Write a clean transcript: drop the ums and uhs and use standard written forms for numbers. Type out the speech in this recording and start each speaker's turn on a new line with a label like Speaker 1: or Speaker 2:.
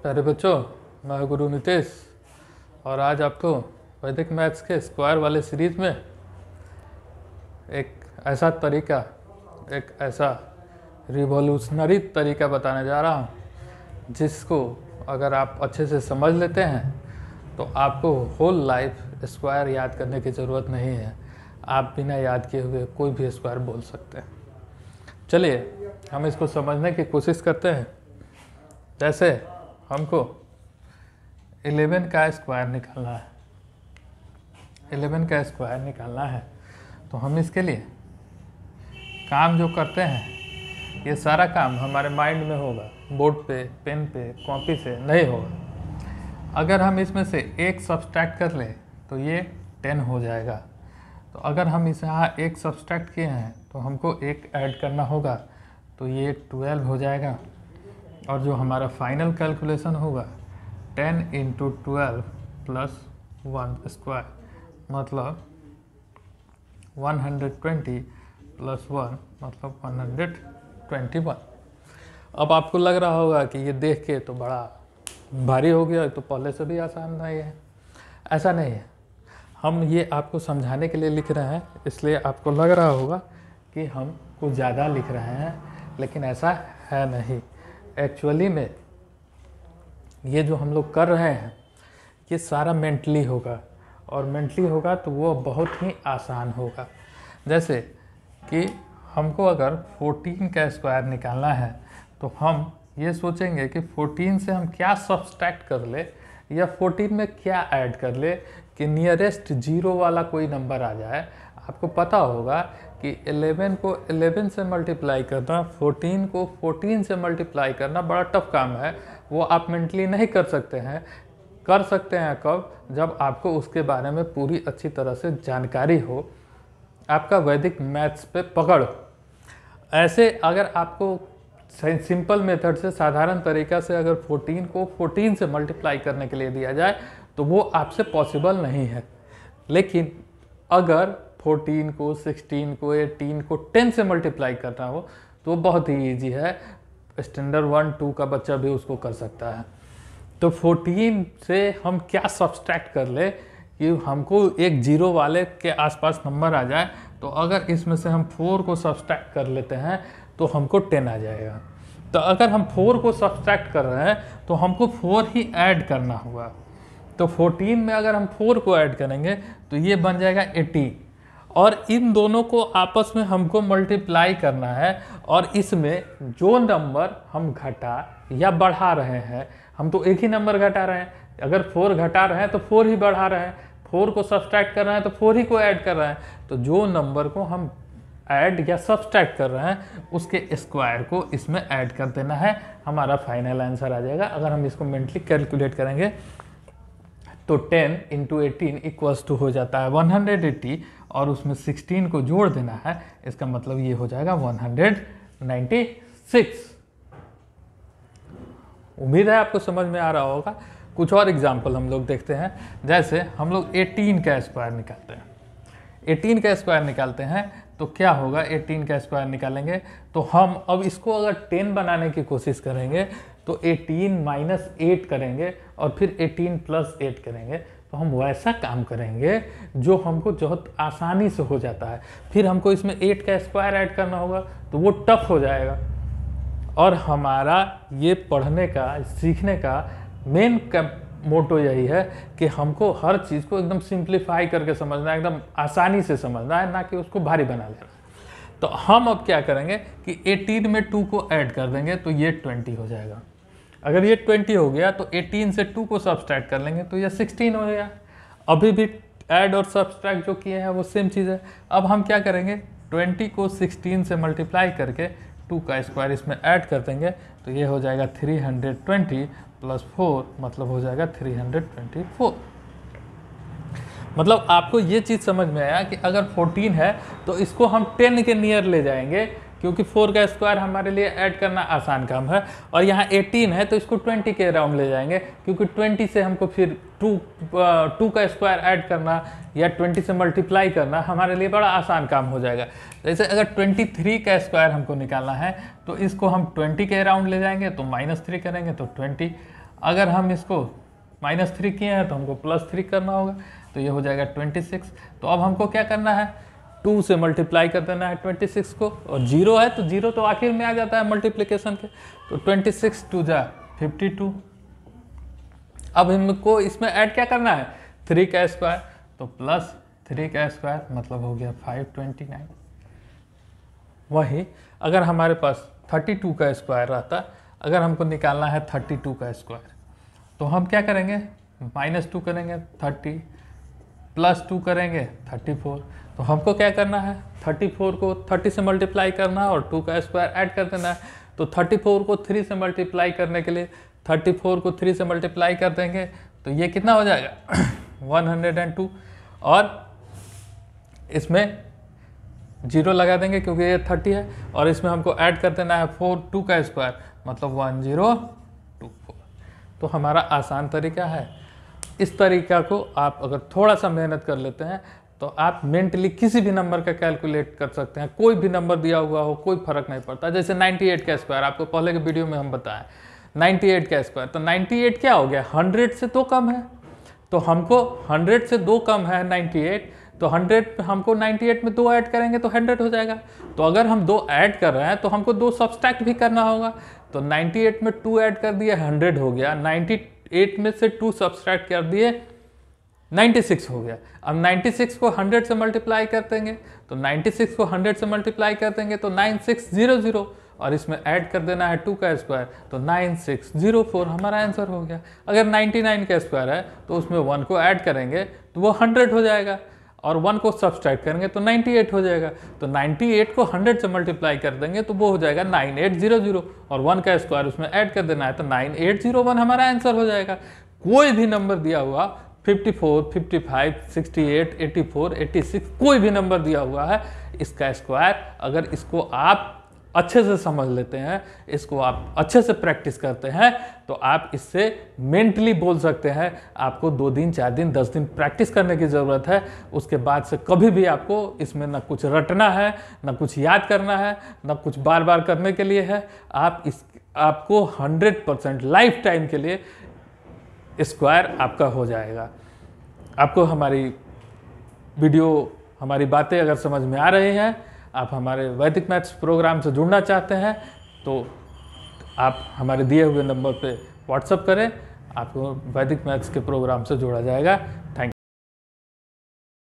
Speaker 1: प्यारे बच्चों, मैं गुरु नितेश और आज आपको वैदिक मैथ्स के स्क्वायर वाले सीरीज में एक ऐसा तरीका, एक ऐसा रिवॉल्यूशनरी तरीका बताने जा रहा हूँ जिसको अगर आप अच्छे से समझ लेते हैं तो आपको होल लाइफ स्क्वायर याद करने की ज़रूरत नहीं है। आप बिना याद किए हुए कोई भी स्क्वायर बोल सकते हैं। चलिए हम इसको समझने की कोशिश करते हैं। जैसे हमको 11 का स्क्वायर निकालना है, 11 का स्क्वायर निकालना है तो हम इसके लिए काम जो करते हैं ये सारा काम हमारे माइंड में होगा, बोर्ड पे, पेन पे, कॉपी से नहीं होगा। अगर हम इसमें से एक सब्सट्रैक्ट कर लें तो ये 10 हो जाएगा। तो अगर हम इसे यहाँ एक सब्सट्रैक्ट किए हैं तो हमको एक ऐड करना होगा तो ये 12 हो जाएगा। और जो हमारा फाइनल कैलकुलेशन होगा 10 इंटू 12 प्लस 1 स्क्वायर मतलब 120 प्लस 1 मतलब 121। अब आपको लग रहा होगा कि ये देख के तो बड़ा भारी हो गया, तो पहले से भी आसान नहीं है। ऐसा नहीं है, हम ये आपको समझाने के लिए लिख रहे हैं, इसलिए आपको लग रहा होगा कि हम कुछ ज़्यादा लिख रहे हैं, लेकिन ऐसा है नहीं। एक्चुअली में ये जो हम लोग कर रहे हैं ये सारा मेंटली होगा, और मेंटली होगा तो वो बहुत ही आसान होगा। जैसे कि हमको अगर 14 का स्क्वायर निकालना है तो हम ये सोचेंगे कि 14 से हम क्या सब्सट्रैक्ट कर ले या 14 में क्या ऐड कर ले कि नियरेस्ट जीरो वाला कोई नंबर आ जाए। आपको पता होगा कि 11 को 11 से मल्टीप्लाई करना, 14 को 14 से मल्टीप्लाई करना बड़ा टफ काम है। वो आप मेंटली नहीं कर सकते हैं। कर सकते हैं कब? जब आपको उसके बारे में पूरी अच्छी तरह से जानकारी हो, आपका वैदिक मैथ्स पे पकड़ हो। ऐसे अगर आपको सिंपल मेथड से, साधारण तरीका से अगर 14 को 14 से मल्टीप्लाई करने के लिए दिया जाए तो वो आपसे पॉसिबल नहीं है। लेकिन अगर 14 को 16 को 18 को 10 से मल्टीप्लाई करना हो तो बहुत ही ईजी है। स्टैंडर्ड 1 2 का बच्चा भी उसको कर सकता है। तो 14 से हम क्या सब्सट्रैक्ट कर ले कि हमको एक जीरो वाले के आसपास नंबर आ जाए। तो अगर इसमें से हम 4 को सब्सट्रैक्ट कर लेते हैं तो हमको 10 आ जाएगा। तो अगर हम 4 को सब्सट्रैक्ट कर रहे हैं तो हमको 4 ही ऐड करना होगा। तो 14 में अगर हम 4 को ऐड करेंगे तो ये बन जाएगा 18, और इन दोनों को आपस में हमको मल्टीप्लाई करना है। और इसमें जो नंबर हम घटा या बढ़ा रहे हैं, हम तो एक ही नंबर घटा रहे हैं। अगर 4 घटा रहे हैं तो 4 ही बढ़ा रहे हैं, 4 को सब्सट्रैक्ट कर रहे हैं तो 4 ही को ऐड कर रहे हैं। तो जो नंबर को हम ऐड या सब्सट्रैक्ट कर रहे हैं उसके स्क्वायर को इसमें ऐड कर देना है, हमारा फाइनल आंसर आ जाएगा। अगर हम इसको मेंटली कैलकुलेट करेंगे तो 10 इंटू 18 इक्वल्स टू हो जाता है 180, और उसमें 16 को जोड़ देना है। इसका मतलब ये हो जाएगा 196। उम्मीद है आपको समझ में आ रहा होगा। कुछ और एग्जाम्पल हम लोग देखते हैं। जैसे हम लोग 18 का स्क्वायर निकालते हैं। 18 का स्क्वायर निकालते हैं तो क्या होगा? 18 का स्क्वायर निकालेंगे तो हम अब इसको अगर 10 बनाने की कोशिश करेंगे तो 18 माइनस 8 करेंगे और फिर 18 प्लस 8 करेंगे। तो हम वैसा काम करेंगे जो हमको बहुत आसानी से हो जाता है। फिर हमको इसमें 8 का स्क्वायर ऐड करना होगा तो वो टफ हो जाएगा। और हमारा ये पढ़ने का, सीखने का मेन मोटो यही है कि हमको हर चीज़ को एकदम सिंप्लीफाई करके समझना है, एकदम आसानी से समझना है, ना कि उसको भारी बना लेना। तो हम अब क्या करेंगे कि 18 में 2 को ऐड कर देंगे तो ये 20 हो जाएगा। अगर ये 20 हो गया तो 18 से 2 को सब्सट्रैक्ट कर लेंगे तो ये 16 हो गया। अभी भी ऐड और सब्सट्रैक्ट जो किए हैं वो सेम चीज़ है। अब हम क्या करेंगे? 20 को 16 से मल्टीप्लाई करके 2 का स्क्वायर इसमें ऐड कर देंगे तो ये हो जाएगा 320 प्लस 4 मतलब हो जाएगा 324। मतलब आपको ये चीज़ समझ में आया कि अगर 14 है तो इसको हम 10 के नियर ले जाएंगे, क्योंकि 4 का स्क्वायर हमारे लिए ऐड करना आसान काम है। और यहाँ 18 है तो इसको 20 के अराउंड ले जाएंगे, क्योंकि 20 से हमको फिर 2 का स्क्वायर ऐड करना या 20 से मल्टीप्लाई करना हमारे लिए बड़ा आसान काम हो जाएगा। जैसे अगर 23 का स्क्वायर हमको निकालना है तो इसको हम 20 के अराउंड ले जाएंगे तो -3 करेंगे तो 20। अगर हम इसको -3 किए हैं तो हमको +3 करना होगा, तो ये हो जाएगा 26। तो अब हमको क्या करना है, 2 से मल्टीप्लाई कर देना है 26 को, और 0 है तो 0 तो आखिर में आ जाता है मल्टीप्लिकेशन के, तो 26 2 जा 52। अब हमको इसमें ऐड क्या करना है, 3 का स्क्वायर, तो +3 का स्क्वायर मतलब हो गया 529। वही अगर हमारे पास 32 का स्क्वायर रहता, अगर हमको निकालना है 32 का स्क्वायर, तो हम क्या करेंगे, -2 करेंगे 30, +2 करेंगे 34। तो हमको क्या करना है, 34 को 30 से मल्टीप्लाई करना है और 2 का स्क्वायर ऐड कर देना है। तो 34 को 3 से मल्टीप्लाई करने के लिए 34 को 3 से मल्टीप्लाई कर देंगे, तो ये कितना हो जाएगा 102, और इसमें 0 लगा देंगे क्योंकि ये 30 है, और इसमें हमको ऐड कर देना है 2 का स्क्वायर मतलब 1024। तो हमारा आसान तरीका है। इस तरीका को आप अगर थोड़ा सा मेहनत कर लेते हैं तो आप मेंटली किसी भी नंबर का कैलकुलेट कर सकते हैं, कोई भी नंबर दिया हुआ हो कोई फर्क नहीं पड़ता। जैसे 98 का स्क्वायर, आपको पहले के वीडियो में हम बताएं 98 का स्क्वायर, तो 98 क्या हो गया, 100 से 2 कम है, तो हमको 100 से 2 कम है 98, तो 100 हमको 98 में 2 ऐड करेंगे तो 100 हो जाएगा। तो अगर हम 2 ऐड कर रहे हैं तो हमको 2 सब्सट्रैक्ट भी करना होगा, तो 98 में 2 ऐड कर दिए 100 हो गया, 98 में से 2 सब्सट्रैक्ट कर दिए 96 हो गया। अब 96 को 100 से मल्टीप्लाई कर देंगे, तो 96 को 100 से मल्टीप्लाई कर देंगे तो 9600, और इसमें ऐड कर देना है 2 का स्क्वायर, तो 9604 हमारा आंसर हो गया। अगर 99 का स्क्वायर है तो उसमें 1 को ऐड करेंगे तो वो 100 हो जाएगा, और 1 को सब्सट्रैक्ट करेंगे तो 98 हो जाएगा। तो 98 को 100 से मल्टीप्लाई कर देंगे तो वो हो जाएगा 9800, और 1 का स्क्वायर उसमें ऐड कर देना है तो 9801 हमारा आंसर हो जाएगा। कोई भी नंबर दिया हुआ 54, 55, 68, 84, 86 कोई भी नंबर दिया हुआ है, इसका स्क्वायर अगर इसको आप अच्छे से समझ लेते हैं, इसको आप अच्छे से प्रैक्टिस करते हैं, तो आप इससे मेंटली बोल सकते हैं। आपको 2 दिन 4 दिन 10 दिन प्रैक्टिस करने की ज़रूरत है, उसके बाद से कभी भी आपको इसमें ना कुछ रटना है, ना कुछ याद करना है, ना कुछ बार बार करने के लिए है। आपको 100% लाइफ टाइम के लिए स्क्वायर आपका हो जाएगा। आपको हमारी वीडियो, हमारी बातें अगर समझ में आ रही हैं, आप हमारे वैदिक मैथ्स प्रोग्राम से जुड़ना चाहते हैं, तो आप हमारे दिए हुए नंबर पे व्हाट्सएप करें, आपको वैदिक मैथ्स के प्रोग्राम से जोड़ा जाएगा।